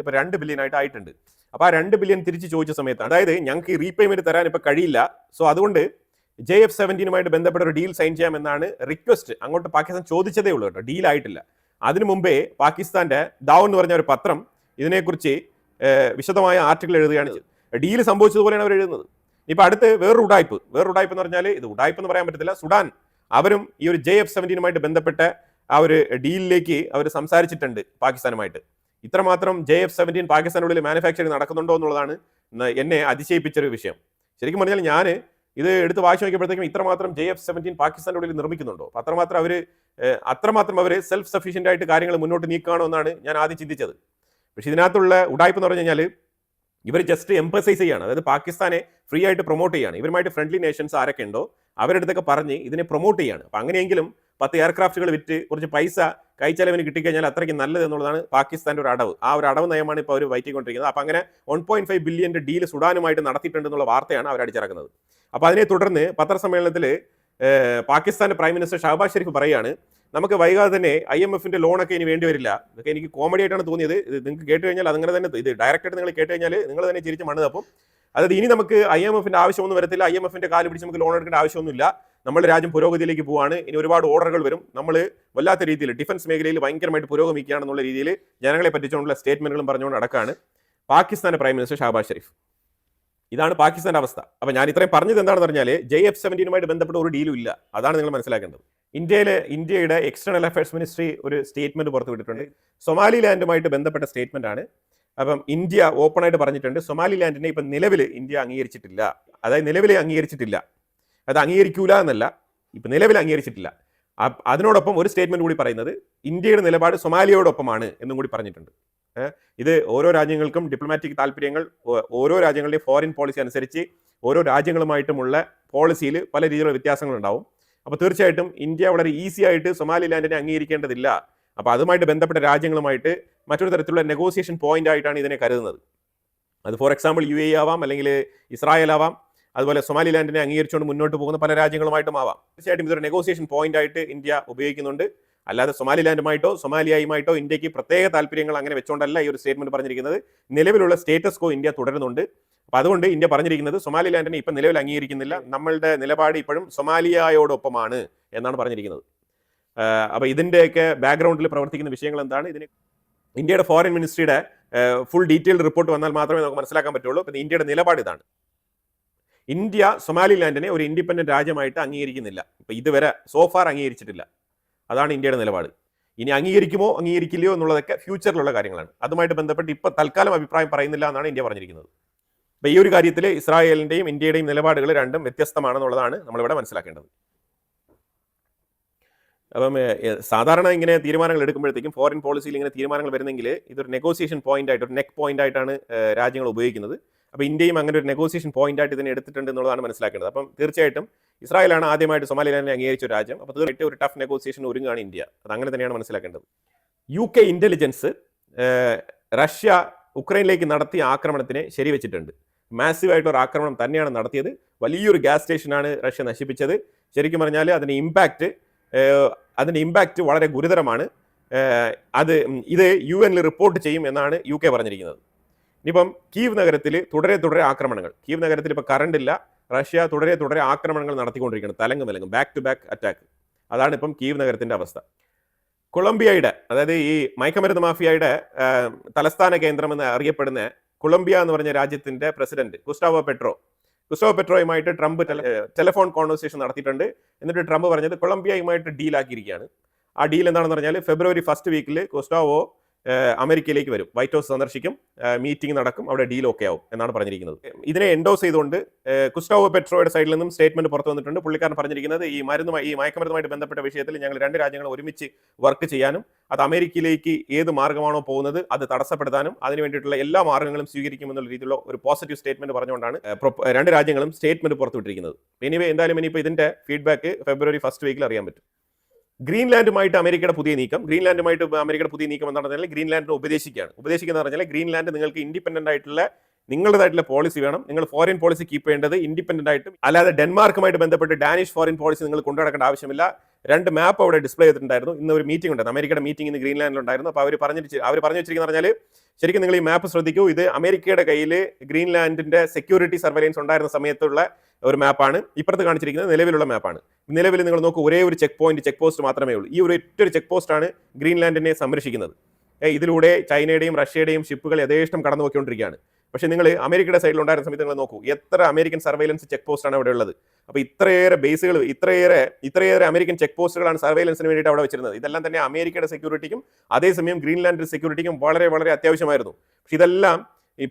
ഇപ്പോൾ 2 ബില്യൺ ആയിട്ടുണ്ട്. അപ്പോൾ ആ 2 ബില്യൺ തിരിച്ച് ചോദിച്ച സമയത്ത്, അതായത് ഞങ്ങൾക്ക് ഈ റീപേയ്മെന്റ് തരാൻ ഇപ്പോൾ കഴിയില്ല, സോ അതുകൊണ്ട് JF-17 ബന്ധപ്പെട്ട ഒരു ഡീൽ സൈൻ ചെയ്യാമെന്നാണ് റിക്വസ്റ്റ്. അങ്ങോട്ട് പാകിസ്ഥാൻ ചോദിച്ചതേ ഉള്ളൂ കേട്ടോ, ഡീൽ ആയിട്ടില്ല. അതിനു മുമ്പേ പാകിസ്ഥാന്റെ ദാവ് എന്ന് പറഞ്ഞ ഒരു പത്രം ഇതിനെക്കുറിച്ച് വിശദമായ ആർട്ടിക്കിൾ എഴുതുകയാണ്. ഡീൽ സംഭവിച്ചതുപോലെയാണ് അവർ എഴുതുന്നത്. ഇപ്പൊ അടുത്ത് വേറൊരു ഉടായ്പ് എന്ന് പറഞ്ഞാൽ ഇത് ഉടായ്പ് എന്ന് പറയാൻ പറ്റത്തില്ല. സുഡാൻ അവരും ഈ ഒരു JF-17 ബന്ധപ്പെട്ട ആ ഒരു ഡീലിലേക്ക് അവർ സംസാരിച്ചിട്ടുണ്ട് പാകിസ്ഥാനുമായിട്ട്. ഇത്രമാത്രം JF-17 പാകിസ്ഥാനുള്ളിൽ മാനുഫാക്ചറിങ് നടക്കുന്നുണ്ടോ എന്നുള്ളതാണ് എന്നെ അതിശയിപ്പിച്ചൊരു വിഷയം. ശരിക്കും പറഞ്ഞാൽ ഞാൻ ഇത് എടുത്ത് വായിച്ചു നോക്കിയപ്പോഴത്തേക്കും ഇത്രമാത്രം JF-17 പാകിസ്ഥാന്റെ ഉള്ളിൽ നിർമ്മിക്കുന്നുണ്ടോ, അത്രമാത്രം അവർ സെൽഫ് സഫീഷ്യന്റ് ആയിട്ട് കാര്യങ്ങൾ മുന്നോട്ട് നീക്കുകയാണോ എന്നാണ് ഞാൻ ആദ്യം ചിന്തിച്ചത്. പക്ഷെ ഇതിനകത്തുള്ള ഉടായ്പ എന്ന് പറഞ്ഞു കഴിഞ്ഞാൽ ഇവർ ജസ്റ്റ് എംഫസൈസ് ചെയ്യാണ്, അതായത് പാകിസ്ഥാനെ ഫ്രീ ആയിട്ട് പ്രൊമോട്ട് ചെയ്യാണ്. ഇവരുമായിട്ട് ഫ്രണ്ട്ലി നേഷൻസ് ആരൊക്കെ ഉണ്ടോ അവരുടെ അടുത്തൊക്കെ പറഞ്ഞ് ഇതിനെ പ്രൊമോട്ട് ചെയ്യാണ്. അപ്പം അങ്ങനെയെങ്കിലും 10 എയർക്രാഫ്റ്റുകൾ വിറ്റ് കുറച്ച് പൈസ കൈച്ചെലവിന് കിട്ടിക്കഴിഞ്ഞാൽ അത്രയ്ക്ക് നല്ലത് എന്നുള്ളതാണ് പാകിസ്ഥാന്റെ ഒരു അടവ്. ആ ഒരു അടവ് നയമാണ് ഇപ്പോൾ അവർ വഹിക്കൊണ്ടിരിക്കുന്നത്. അപ്പം അങ്ങനെ 1.5 ബില്യന്റെ ഡീൽ സുഡാനുമായിട്ട് നടത്തിയിട്ടുണ്ടെന്നുള്ള വാർത്തയാണ് അവർ അടിച്ചിറക്കുന്നത്. അപ്പോൾ അതിനെ തുടർന്ന് പത്രസമ്മേളനത്തിൽ പാകിസ്ഥാന്റെ പ്രൈം മിനിസ്റ്റർ ഷഹബാസ് ഷെരീഫ് പറയുകയാണ്, നമുക്ക് വൈകാതെ തന്നെ IMFന്റെ ലോണൊക്കെ ഇനി വേണ്ടി വരില്ല. ഇതൊക്കെ എനിക്ക് കോമഡി ആയിട്ടാണ് തോന്നിയത്. ഇത് നിങ്ങൾക്ക് കേട്ട് കഴിഞ്ഞാൽ അതങ്ങനെ തന്നെ, ഇത് ഡയറക്റ്റായിട്ട് നിങ്ങൾ കേട്ട് കഴിഞ്ഞാൽ നിങ്ങൾ തന്നെ ചിരിച്ച് മണ്ണ് തപ്പും. അതായത് ഇനി നമുക്ക് IMFന്റെ ആവശ്യമൊന്നും വരത്തില്ല, IMFന്റെ കാല് പിടിച്ച് നമുക്ക് ലോൺ എടുക്കേണ്ട ആവശ്യമൊന്നുമില്ല, നമ്മുടെ രാജ്യം പുരോഗതിയിലേക്ക് പോവാണ്, ഇനി ഒരുപാട് ഓർഡറുകൾ വരും, നമ്മൾ വല്ലാത്ത രീതിയിൽ ഡിഫൻസ് മേഖലയിൽ ഭയങ്കരമായിട്ട് പുരോഗമിക്കുകയാണെന്നുള്ള രീതിയിൽ ജനങ്ങളെ പറ്റിച്ചുകൊണ്ടുള്ള സ്റ്റേറ്റ്മെന്റുകളും പറഞ്ഞുകൊണ്ട് അടക്കാണ് പാകിസ്ഥാന്റെ പ്രൈം മിനിസ്റ്റർ ഷഹബാസ് ഷെരീഫ്. ഇതാണ് പാകിസ്ഥാന്റെ അവസ്ഥ. അപ്പോൾ ഞാൻ ഇത്രയും പറഞ്ഞത് എന്താണെന്ന് പറഞ്ഞാൽ JF-17 ബന്ധപ്പെട്ട ഒരു ഡീലും ഇല്ല. അതാണ് നിങ്ങൾ മനസ്സിലാക്കേണ്ടത്. ഇന്ത്യയുടെ എക്സ്റ്റേണൽ അഫയേഴ്സ് മിനിസ്ട്രി ഒരു സ്റ്റേറ്റ്മെന്റ് പുറത്തുവിട്ടിട്ടുണ്ട്. സൊമാലിലാൻഡുമായിട്ട് ബന്ധപ്പെട്ട സ്റ്റേറ്റ്മെന്റ് ആണ്. അപ്പം ഇന്ത്യ ഓപ്പൺ ആയിട്ട് പറഞ്ഞിട്ടുണ്ട് സൊമാലിലാൻഡിനെ ഇപ്പം നിലവിൽ ഇന്ത്യ അംഗീകരിച്ചിട്ടില്ല. അതായത് നിലവിൽ അംഗീകരിച്ചിട്ടില്ല, അത് അംഗീകരിക്കൂല എന്നല്ല, ഇപ്പം നിലവിൽ അംഗീകരിച്ചിട്ടില്ല. അതിനോടൊപ്പം ഒരു സ്റ്റേറ്റ്മെന്റ് കൂടി പറയുന്നത് ഇന്ത്യയുടെ നിലപാട് സൊമാലിയയോടൊപ്പമാണ് എന്നും കൂടി പറഞ്ഞിട്ടുണ്ട്. ഇത് ഓരോ രാജ്യങ്ങൾക്കും ഡിപ്ലോമാറ്റിക് താല്പര്യങ്ങൾ, ഓരോ രാജ്യങ്ങളുടെയും ഫോറിൻ പോളിസി അനുസരിച്ച് ഓരോ രാജ്യങ്ങളുമായിട്ടുമുള്ള പോളിസിയിൽ പല രീതിയിലുള്ള വ്യത്യാസങ്ങളുണ്ടാവും. അപ്പോൾ തീർച്ചയായിട്ടും ഇന്ത്യ വളരെ ഈസി ആയിട്ട് സൊമാലിലാൻഡിനെ അംഗീകരിക്കേണ്ടതില്ല. അപ്പോൾ അതുമായിട്ട് ബന്ധപ്പെട്ട രാജ്യങ്ങളുമായിട്ട് മറ്റൊരു തരത്തിലുള്ള നെഗോസിയേഷൻ പോയിന്റ് ആയിട്ടാണ് ഇതിനെ കരുതുന്നത്. അത് ഫോർ എക്സാമ്പിൾ UAE ആവാം, അല്ലെങ്കിൽ ഇസ്രായേൽ ആവാം, അതുപോലെ സൊമാലിലാൻഡിനെ അംഗീകരിച്ചുകൊണ്ട് മുന്നോട്ട് പോകുന്ന പല രാജ്യങ്ങളുമായിട്ടും ആവാം. തീർച്ചയായിട്ടും ഇതൊരു നെഗോസിയേഷൻ പോയിന്റ് ആയിട്ട് ഇന്ത്യ ഉപയോഗിക്കുന്നുണ്ട്. അല്ലാതെ സൊമാലിലാൻഡുമായിട്ടോ സൊമാലിയയുമായിട്ടോ ഇന്ത്യക്ക് പ്രത്യേക താല്പര്യങ്ങൾ അങ്ങനെ വെച്ചുകൊണ്ടല്ല ഈ ഒരു സ്റ്റേറ്റ്മെന്റ് പറഞ്ഞിരിക്കുന്നത്. നിലവിലുള്ള സ്റ്റേറ്റസ് കോ ഇന്ത്യ തുടരുന്നുണ്ട്. അപ്പോൾ അതുകൊണ്ട് ഇന്ത്യ പറഞ്ഞിരിക്കുന്നത് സൊമാലിലാൻഡിനെ ഇപ്പം നിലവിൽ അംഗീകരിക്കുന്നില്ല, നമ്മളുടെ നിലപാട് ഇപ്പോഴും സൊമാലിയയോടൊപ്പമാണ് എന്നാണ് പറഞ്ഞിരിക്കുന്നത്. അപ്പോൾ ഇതിൻ്റെയൊക്കെ ബാക്ക്ഗ്രൗണ്ടിൽ പ്രവർത്തിക്കുന്ന വിഷയങ്ങൾ എന്താണ്, ഇതിന് ഇന്ത്യയുടെ ഫോറിൻ മിനിസ്ട്രിയുടെ ഫുൾ ഡീറ്റെയിൽഡ് റിപ്പോർട്ട് വന്നാൽ മാത്രമേ നമുക്ക് മനസ്സിലാക്കാൻ പറ്റുള്ളൂ. പിന്നെ ഇന്ത്യയുടെ നിലപാട് ഇതാണ്. ഇന്ത്യ സൊമാലിലാൻഡിനെ ഒരു ഇൻഡിപെൻഡന്റ് രാജ്യമായിട്ട് അംഗീകരിക്കുന്നില്ല. ഇപ്പം ഇതുവരെ സോഫാർ അംഗീകരിച്ചിട്ടില്ല. അതാണ് ഇന്ത്യയുടെ നിലപാട്. ഇനി അംഗീകരിക്കുമോ അംഗീകരിക്കില്ലയോ എന്നുള്ളതൊക്കെ ഫ്യൂച്ചറിലുള്ള കാര്യങ്ങളാണ്. അതുമായിട്ട് ബന്ധപ്പെട്ട് ഇപ്പോൾ തൽക്കാലം അഭിപ്രായം പറയുന്നില്ല എന്നാണ് ഇന്ത്യ പറഞ്ഞിരിക്കുന്നത്. അപ്പോൾ ഈ ഒരു കാര്യത്തിൽ ഇസ്രായേലിൻ്റെയും ഇന്ത്യയുടെയും നിലപാടുകൾ രണ്ടും വ്യത്യസ്തമാണെന്നുള്ളതാണ് നമ്മളിവിടെ മനസ്സിലാക്കേണ്ടത്. അപ്പം സാധാരണ ഇങ്ങനെ തീരുമാനങ്ങൾ എടുക്കുമ്പോഴത്തേക്കും ഫോറിൻ പോളിസിയിൽ ഇങ്ങനെ തീരുമാനങ്ങൾ വരുന്നെങ്കിൽ ഇതൊരു നെഗോസിയേഷൻ പോയിന്റ് ആയിട്ട്, ഒരു നെക്ക് പോയിന്റ് ആയിട്ടാണ് രാജ്യങ്ങൾ ഉപയോഗിക്കുന്നത്. അപ്പോൾ ഇന്ത്യയും അങ്ങനെ ഒരു നെഗോസിയേഷൻ പോയിന്റ് ആയിട്ട് ഇതിനെ എടുത്തിട്ടുണ്ട് എന്നുള്ളതാണ് മനസ്സിലാക്കേണ്ടത്. അപ്പം തീർച്ചയായിട്ടും ഇസ്രായേലാണ് ആദ്യമായിട്ട് സൊമാലിലാൻഡിനെ അംഗീകരിച്ച ഒരു രാജ്യം. അപ്പോൾ തീർച്ചയായിട്ടും ഒരു ടഫ് നെഗോസിയേഷൻ ഒരുങ്ങുകയാണ് ഇന്ത്യ. അത് അങ്ങനെ തന്നെയാണ് മനസ്സിലാക്കേണ്ടത്. UK ഇന്റലിജൻസ് റഷ്യ ഉക്രൈനിലേക്ക് നടത്തിയ ആക്രമണത്തിനെ ശരിവെച്ചിട്ടുണ്ട്. മാസീവായിട്ടൊരു ആക്രമണം തന്നെയാണ് നടത്തിയത്. വലിയൊരു ഗ്യാസ് സ്റ്റേഷനാണ് റഷ്യ നശിപ്പിച്ചത്. ശരിക്കും പറഞ്ഞാൽ അതിൻ്റെ ഇമ്പാക്റ്റ് വളരെ ഗുരുതരമാണ്. ഇത് UN റിപ്പോർട്ട് ചെയ്യും എന്നാണ് UK പറഞ്ഞിരിക്കുന്നത്. ഇനിയിപ്പം കീവ് നഗരത്തിൽ തുടരെ ആക്രമണങ്ങൾ. കീവ് നഗരത്തിൽ ഇപ്പോൾ കറണ്ട് ഇല്ല. റഷ്യ തുടരെ ആക്രമണങ്ങൾ നടത്തിക്കൊണ്ടിരിക്കുകയാണ്, തലങ്ങും വിലങ്ങും, ബാക്ക് ടു ബാക്ക് അറ്റാക്ക്. അതാണ് ഇപ്പം കീവ് നഗരത്തിന്റെ അവസ്ഥ. കൊളംബിയയുടെ, അതായത് ഈ മയക്കമരുന്ന് മാഫിയയുടെ തലസ്ഥാന കേന്ദ്രമെന്ന് അറിയപ്പെടുന്ന കൊളംബിയ എന്ന് പറഞ്ഞ രാജ്യത്തിന്റെ പ്രസിഡന്റ് ഗുസ്റ്റാവോ പെട്രോയുമായിട്ട് ട്രംപ് ടെലിഫോൺ കോൺവെർസേഷൻ നടത്തിയിട്ടുണ്ട്. എന്നിട്ട് ട്രംപ് പറഞ്ഞത് കൊളംബിയയുമായിട്ട് ഡീലാക്കിയിരിക്കുകയാണ്. ആ ഡീൽ എന്താണെന്ന് പറഞ്ഞാൽ ഫെബ്രുവരി 1st വീക്കിൽ ഗുസ്റ്റാവോ അമേരിക്കയിലേക്ക് വരും, വൈറ്റ് ഹൗസ് സന്ദർശിക്കും, മീറ്റിംഗ് നടക്കും, അവിടെ ഡീൽ ഓക്കെ ആവും എന്നാണ് പറഞ്ഞിരിക്കുന്നത്. ഇതിനെ എൻഡോസ് ചെയ്തുകൊണ്ട് ഗുസ്റ്റാവോ പെട്രോയുടെ സൈഡിൽ നിന്നും സ്റ്റേറ്റ്മെന്റ് പുറത്തു വന്നിട്ടുണ്ട്. പുള്ളിക്കാരൻ പറഞ്ഞിരിക്കുന്നത് ഈ മയക്കുമരുന്നുമായിട്ട് ബന്ധപ്പെട്ട വിഷയത്തിൽ ഞങ്ങൾ രണ്ട് രാജ്യങ്ങൾ ഒരുമിച്ച് വർക്ക് ചെയ്യാനും അത് അമേരിക്കയിലേക്ക് ഏത് മാർഗമാണോ പോകുന്നത് അത് തടസ്സപ്പെടുത്താനും അതിന് വേണ്ടിയിട്ടുള്ള എല്ലാ മാർഗ്ഗങ്ങളും സ്വീകരിക്കുമെന്നുള്ള രീതിയിലുള്ള ഒരു പോസിറ്റീവ് സ്റ്റേറ്റ്മെന്റ് പറഞ്ഞുകൊണ്ടാണ് രണ്ട് രാജ്യങ്ങളും സ്റ്റേറ്റ്മെന്റ് പുറത്തുവിട്ടിരിക്കുന്നത്. എനിവേ എന്തായാലും ഇനിയിപ്പോൾ ഇതിന്റെ ഫീഡ്ബാക്ക് ഫെബ്രുവരി 1st വീക്കിൽ അറിയാൻ പറ്റും. ഗ്രീൻലാൻഡുമായിട്ട് അമേരിക്കയുടെ പുതിയ നീക്കം എന്താണെന്ന് പറഞ്ഞാൽ ഗ്രീൻലാൻഡിനെ ഉപദേശിക്കുന്ന പറഞ്ഞാൽ ഗ്രീൻലാൻഡ് നിങ്ങൾക്ക് ഇൻഡിപെൻഡന്റ് ആയിട്ടുള്ള നിങ്ങളുടേതായിട്ടുള്ള പോളിസി വേണം. നിങ്ങൾ ഫോറിൻ പോളിസി കീപ്പ് ചെയ്യേണ്ടത് ഇൻഡിപെൻഡന്റ് ആയിട്ടും, അല്ലാതെ ഡെൻമാർക്കുമായിട്ട് ബന്ധപ്പെട്ട് ഡാനിഷ് ഫോറിൻ പോളിസി നിങ്ങൾ കൊണ്ടുനടക്കേണ്ട ആവശ്യമില്ല. 2 മാപ്പ് അവിടെ ഡിസ്പ്ലേ ചെയ്തിട്ടുണ്ടായിരുന്നു. ഇന്ന് ഒരു മീറ്റിംഗ് ഉണ്ടായിരുന്നു, അമേരിക്കയുടെ മീറ്റിംഗ് ഇന്ന് ഗ്രീൻലാൻഡിലുണ്ടായിരുന്നു. അപ്പോൾ അവർ പറഞ്ഞു വെച്ചിരിക്കുന്ന പറഞ്ഞാൽ ശരിക്കും നിങ്ങൾ ഈ മാപ്പ് ശ്രദ്ധിക്കൂ. ഇത് അമേരിക്കയുടെ കയ്യിൽ ഗ്രീൻലാൻഡിന്റെ സെക്യൂരിറ്റി സർവൈലൻസ് ഉണ്ടായിരുന്ന സമയത്തുള്ള ഒരു മാപ്പാണ്. ഇപ്പുറത്ത് കാണിച്ചിരിക്കുന്നത് നിലവിലുള്ള മാപ്പാണ്. നിലവിൽ നിങ്ങൾ നോക്കൂ, ഒരേ ഒരു ചെക്ക് പോസ്റ്റ് മാത്രമേ ഉള്ളൂ. ഈ ഒറ്റൊരു ചെക്ക് പോസ്റ്റാണ് ഗ്രീൻലാൻഡിനെ സംരക്ഷിക്കുന്നത്. ഇതിലൂടെ ചൈനയുടെയും റഷ്യയുടെയും ഷിപ്പുകൾ യഥേഷ്ടം കടന്നു പോയിക്കൊണ്ടിരിക്കുകയാണ്. പക്ഷേ നിങ്ങൾ അമേരിക്കയുടെ സൈഡിൽ ഉണ്ടായിരുന്ന സമയത്ത് നിങ്ങൾ നോക്കൂ, എത്ര അമേരിക്കൻ സർവൈലൻസ് ചെക്ക് പോസ്റ്റാണ് അവിടെ ഉള്ളത്. അപ്പോൾ ഇത്രയേറെ ബേസുകൾ, ഇത്രയേറെ അമേരിക്കൻ ചെക്ക് പോസ്റ്റുകളാണ് സർവൈലൻസിന് വേണ്ടിയിട്ട് അവിടെ വെച്ചിരുന്നത്. ഇതെല്ലാം തന്നെ അമേരിക്കയുടെ സെക്യൂരിറ്റിക്കും അതേസമയം ഗ്രീൻലാൻഡിന്റെ സെക്യൂരിറ്റിക്കും വളരെ വളരെ അത്യാവശ്യമായിരുന്നു. പക്ഷെ ഇതെല്ലാം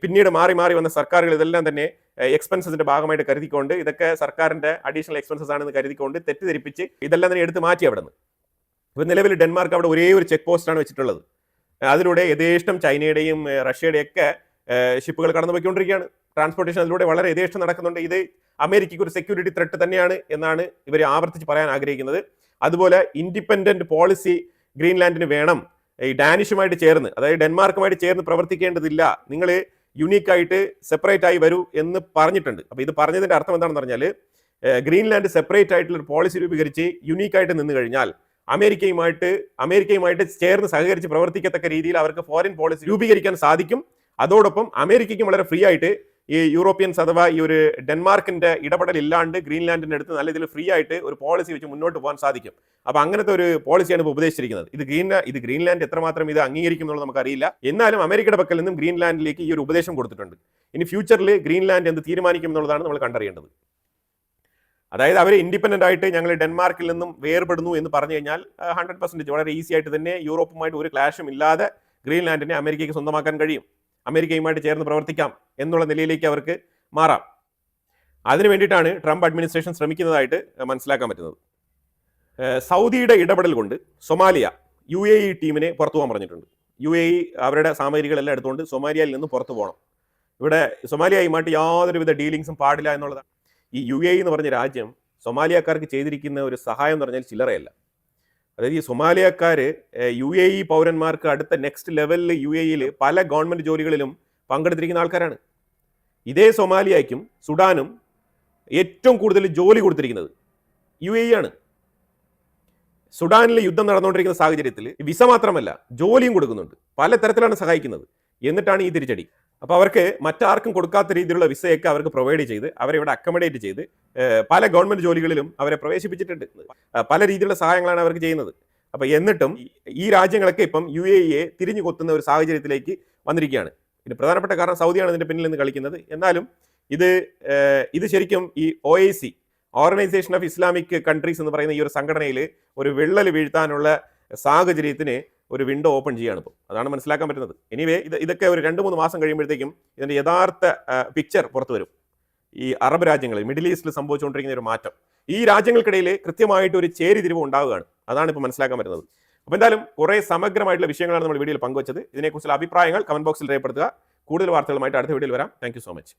പിന്നീട് മാറി വന്ന സർക്കാരുകൾ ഇതെല്ലാം തന്നെ എക്സ്പെൻസസിന്റെ ഭാഗമായിട്ട് കരുതിക്കൊണ്ട്, ഇതൊക്കെ സർക്കാരിന്റെ അഡീഷണൽ എക്സ്പെൻസസ് ആണെന്ന് കരുതിക്കൊണ്ട് തെറ്റിദ്ധരിപ്പിച്ച് ഇതെല്ലാം തന്നെ എടുത്ത് മാറ്റി അവിടെ നിന്ന്. ഇപ്പോൾ നിലവിൽ ഡെൻമാർക്ക് അവിടെ ഒരേ ഒരു ചെക്ക് പോസ്റ്റാണ് വെച്ചിട്ടുള്ളത്. അതിലൂടെ യഥേഷ്ടം ചൈനയുടെയും റഷ്യയുടെയും ഒക്കെ ഷിപ്പുകൾ കടന്നു പോയിക്കൊണ്ടിരിക്കുകയാണ്. ട്രാൻസ്പോർട്ടേഷൻ അതിലൂടെ വളരെ യഥേഷ്ടം നടക്കുന്നുണ്ട്. ഇത് അമേരിക്കയ്ക്ക് ഒരു സെക്യൂരിറ്റി ത്രെട്ട് തന്നെയാണ് എന്നാണ് ഇവർ ആവർത്തിച്ച് പറയാൻ ആഗ്രഹിക്കുന്നത്. അതുപോലെ ഇൻഡിപെൻഡന്റ് പോളിസി ഗ്രീൻലാൻഡിന് വേണം. ഈ ഡാനിഷുമായിട്ട് ചേർന്ന്, അതായത് ഡെൻമാർക്കുമായിട്ട് ചേർന്ന് പ്രവർത്തിക്കേണ്ടതില്ല, നിങ്ങൾ യുണീക്കായിട്ട് സെപ്പറേറ്റ് ആയി വരൂ എന്ന് പറഞ്ഞിട്ടുണ്ട്. അപ്പോൾ ഇത് പറഞ്ഞതിന്റെ അർത്ഥം എന്താണെന്ന് പറഞ്ഞാൽ ഗ്രീൻലാൻഡ് സെപ്പറേറ്റ് ആയിട്ടുള്ള ഒരു പോളിസി രൂപീകരിച്ച് യുണീക്കായിട്ട് നിന്ന് കഴിഞ്ഞാൽ അമേരിക്കയുമായിട്ട് ചേർന്ന് സഹകരിച്ച് പ്രവർത്തിക്കത്തക്ക രീതിയിൽ അവർക്ക് ഫോറിൻ പോളിസി രൂപീകരിക്കാൻ സാധിക്കും. അതോടൊപ്പം അമേരിക്കയ്ക്കും വളരെ ഫ്രീ ആയിട്ട് ഈ യൂറോപ്യൻസ് അഥവാ ഈ ഒരു ഡെൻമാർക്കിന്റെ ഇടപെടൽ ഇല്ലാണ്ട് ഗ്രീൻലാൻഡിന്റെ അടുത്ത് നല്ല ഇതിൽ ഫ്രീ ആയിട്ട് ഒരു പോളിസി വെച്ച് മുന്നോട്ട് പോകാൻ സാധിക്കും. അപ്പൊ അങ്ങനത്തെ ഒരു പോളിസിയാണ് ഇപ്പോൾ ഉപദേശിച്ചിരിക്കുന്നത്. ഇത് ഗ്രീൻലാൻഡ് എത്രമാത്രം ഇത് അംഗീകരിക്കും എന്നുള്ളത് നമുക്കറിയില്ല. എന്നാലും അമേരിക്കയുടെ പക്കൽ നിന്നും ഗ്രീൻലാൻഡിലേക്ക് ഈ ഒരു ഉപദേശം കൊടുത്തിട്ടുണ്ട്. ഇനി ഫ്യൂച്ചറിൽ ഗ്രീൻലാൻഡ് എന്ത് തീരുമാനിക്കും എന്നുള്ളതാണ് നമ്മൾ കണ്ടറിയേണ്ടത്. അതായത് അവർ ഇൻഡിപെൻഡന്റ് ആയിട്ട് ഞങ്ങൾ ഡെൻമാർക്കിൽ നിന്നും വേർപെടുന്നു എന്ന് പറഞ്ഞു കഴിഞ്ഞാൽ 100% വളരെ ഈസി ആയിട്ട് തന്നെ യൂറോപ്പുമായിട്ട് ഒരു ക്ലാഷും ഇല്ലാതെ ഗ്രീൻലാൻഡിനെ അമേരിക്കയ്ക്ക് സ്വന്തമാക്കാൻ കഴിയും. അമേരിക്കയുമായിട്ട് ചേർന്ന് പ്രവർത്തിക്കാം എന്നുള്ള നിലയിലേക്ക് അവർക്ക് മാറാം. അതിനു വേണ്ടിയിട്ടാണ് ട്രംപ് അഡ്മിനിസ്ട്രേഷൻ ശ്രമിക്കുന്നതായിട്ട് മനസ്സിലാക്കാൻ പറ്റുന്നത്. സൗദിയുടെ ഇടപെടൽ കൊണ്ട് സൊമാലിയ UAE ടീമിനെ പുറത്തു പോകാൻ പറഞ്ഞിട്ടുണ്ട്. UAE അവരുടെ സാമഗ്രികളെല്ലാം എടുത്തുകൊണ്ട് സൊമാലിയയിൽ നിന്ന് പുറത്തു പോകണം. ഇവിടെ സൊമാലിയയുമായിട്ട് യാതൊരുവിധ ഡീലിങ്സും പാടില്ല എന്നുള്ളതാണ്. ഈ UAE എന്ന് പറഞ്ഞ രാജ്യം സൊമാലിയക്കാർക്ക് ചെയ്തിരിക്കുന്ന ഒരു സഹായം എന്ന് പറഞ്ഞാൽ ചില്ലറയല്ല. അതായത് ഈ സൊമാലിയക്കാർ UAE പൗരന്മാർക്ക് അടുത്ത നെക്സ്റ്റ് ലെവലിൽ UAEയിൽ പല ഗവൺമെന്റ് ജോലികളിലും പങ്കെടുത്തിരിക്കുന്ന ആൾക്കാരാണ്. ഇതേ സൊമാലിയയ്ക്കും സുഡാനും ഏറ്റവും കൂടുതൽ ജോലി കൊടുത്തിരിക്കുന്നത് UAE ആണ്. സുഡാനിൽ യുദ്ധം നടന്നുകൊണ്ടിരിക്കുന്ന സാഹചര്യത്തിൽ വിസ മാത്രമല്ല ജോലിയും കൊടുക്കുന്നുണ്ട്, പല തരത്തിലാണ് സഹായിക്കുന്നത്. എന്നിട്ടാണ് ഈ തിരിച്ചടി. അപ്പോൾ അവർക്ക് മറ്റാർക്കും കൊടുക്കാത്ത രീതിയിലുള്ള വിസയൊക്കെ അവർക്ക് പ്രൊവൈഡ് ചെയ്ത് അവരെ ഇവിടെ അക്കമഡേറ്റ് ചെയ്ത് പല ഗവൺമെന്റ് ജോലികളിലും അവരെ പ്രവേശിപ്പിച്ചിട്ടുണ്ട്. പല രീതിയിലുള്ള സഹായങ്ങളാണ് അവർക്ക് ചെയ്യുന്നത്. അപ്പോൾ എന്നിട്ടും ഈ രാജ്യങ്ങളൊക്കെ ഇപ്പം UAE തിരിഞ്ഞു കൊത്തുന്ന ഒരു സാഹചര്യത്തിലേക്ക് വന്നിരിക്കുകയാണ്. ഇതിന് പ്രധാനപ്പെട്ട കാരണം സൗദിയാണ് ഇതിന്റെ പിന്നിൽ നിന്ന് കളിക്കുന്നത്. എന്നാലും ഇത് ശരിക്കും ഈ OIC, organisation of Islamic countries എന്ന് പറയുന്ന ഈ ഒരു സംഘടനയിൽ ഒരു വിള്ളൽ വീഴ്ത്താനുള്ള സാഹചര്യത്തിന് ഒരു വിൻഡോ ഓപ്പൺ ചെയ്യാണ് ഇപ്പോൾ. അതാണ് മനസ്സിലാക്കാൻ പറ്റുന്നത്. എനിവേ ഇതൊക്കെ ഒരു 2-3 മാസം കഴിയുമ്പോഴത്തേക്കും ഇതിന്റെ യഥാർത്ഥ പിക്ചർ പുറത്തു വരും. ഈ അറബ് രാജ്യങ്ങളിൽ, മിഡിൽ ഈസ്റ്റിൽ സംഭവിച്ചുകൊണ്ടിരിക്കുന്ന ഒരു മാറ്റം, ഈ രാജ്യങ്ങൾക്കിടയിൽ കൃത്യമായിട്ട് ഒരു ചേരിതിരിവ് ഉണ്ടാവുകയാണ്. അതാണ് ഇപ്പോൾ മനസ്സിലാക്കാൻ പറ്റുന്നത്. അപ്പോൾ എന്തായാലും കുറേ സമഗ്രമായിട്ടുള്ള വിഷയങ്ങളാണ് നമ്മൾ വീഡിയോയിൽ പങ്കുവച്ചത്. ഇതിനെക്കുറിച്ചുള്ള അഭിപ്രായങ്ങൾ കമന്റ് ബോക്സിൽ രേഖപ്പെടുത്തുക. കൂടുതൽ വാർത്തകളുമായിട്ട് അടുത്ത വീഡിയോയിൽ വരാം. Thank you so much.